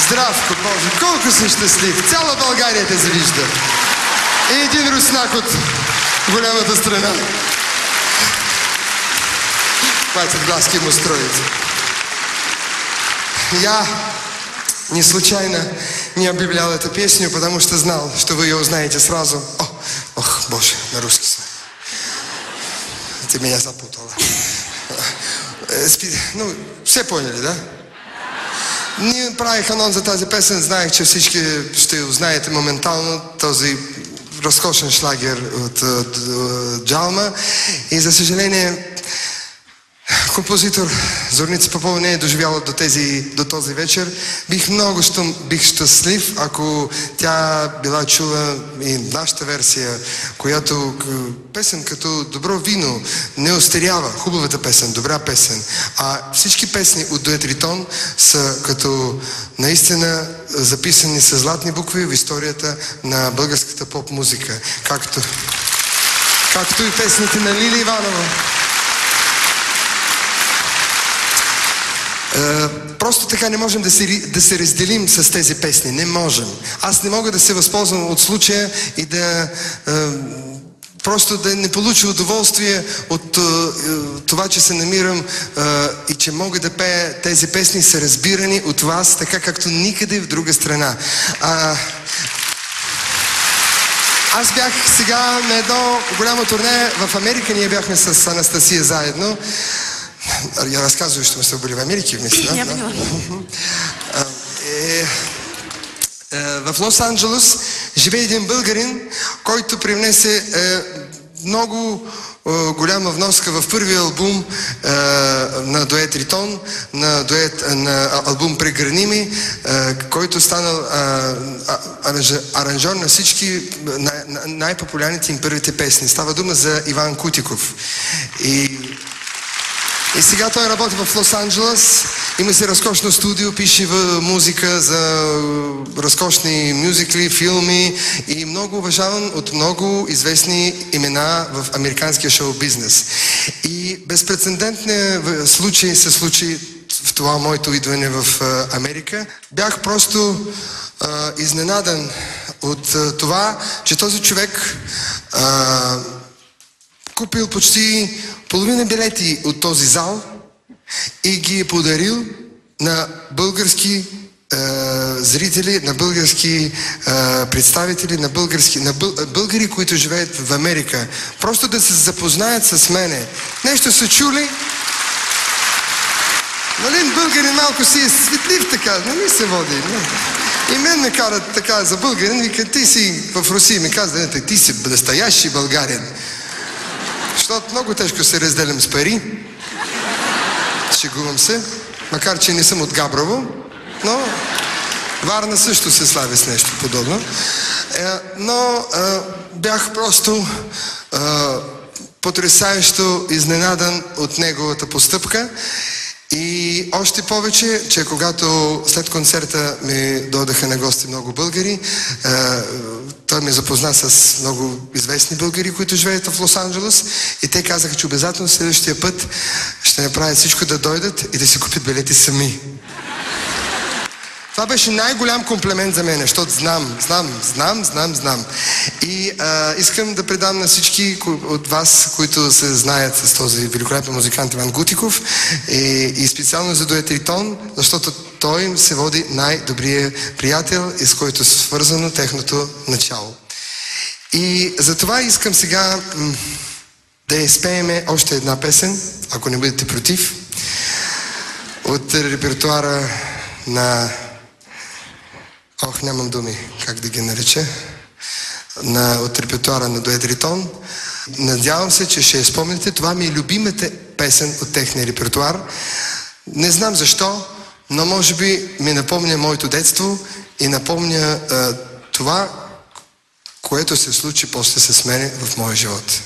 Здравко, Боже, колко си щастлив. Цяла България те завижда. И един руснак от голямата страна. Хватит глазки ему строить. Я не случайно не объявлял эту песню, потому что знал, что вы ее узнаете сразу. Ох, Боже, на русский. Ты меня запутала. Ну, все поняли, да? Не правих анонс за тази песен, знаех, че всички ще узнаете моментално този разкошен шлагер от Джалма. И за съжаление, композитор Зорница Попова не е доживяла до този вечер. Бих щастлив, ако тя била чула и нашата версия, която песен като добро вино не остарява. Хубавата песен, добра песен. А всички песни от Дует Ритон са като наистина записани с златни букви в историята на българската поп-музика. Както и песните на Лили Иванова. Просто така не можем да се разделим с тези песни. Не можем. Аз не мога да се възползвам от случая и просто да не получа удоволствие от това, че се намирам и че мога да пея тези песни, са разбирани от вас, така както никъде в друга страна. Аз бях сега на едно голямо турне в Америка. Ние бяхме с Анастасия заедно. Я разказываю, что мы с тобой были в Америке вместе, да? Я поняла. В Лос-Анджелес живее един българин, който привнесе много голяма вноска в първия албум на Дует Ритон, на албум Прегърними, който станал аранжор на всички най-популярните им първите песни. Става дума за Иван Кутиков. И сега той работи в Лос-Анджелес, има си разкошно студио, пише музика за разкошни мюзикли, филми и много уважаван от много известни имена в американския шоу-бизнес. И безпрецедентният случай се случи в това моето идване в Америка. Бях просто изненадан от това, че този човек купил почти половина билети от този зал и ги е подарил на български зрители, на български представители, на българи, които живеят в Америка. Просто да се запознаят с мене. Нещо са чули? Нали, българин малко си е светлив така, нали се води? И мен ме карат така за българин, викат, ти си в Русия, ми казват, ти си настоящи българин. Защото много тежко се разделям с пари. Шегувам се. Макар, че не съм от Габрово. Но Варна също се слави с нещо подобно. Но бях просто потресаещо изненадан от неговата постъпка. И още повече, че когато след концерта ми дойдаха на гости много българи, той ме запозна с много известни българи, които живеят в Лос-Анджелес, и те казаха, че обязателно следващия път ще направят всичко да дойдат и да си купят билети сами. Това беше най-голям комплимент за мен, защото знам. И искам да предам на всички от вас, които се знаят с този великолепен музикант Иван Кутиков, и специално за Дует Ритон, защото той им се води най-добрия приятел, и с който е свързано техното начало. И затова искам сега да изпееме още една песен, ако не бъдете против, от репертуара на... нямам думи как да ги нареча. От репертуара на Дует Ритон. Надявам се, че ще спомните. Това ми е любимата песен от техния репертуар. Не знам защо, но може би ми напомня моето детство и напомня това, което се случи после с мене в моя живот.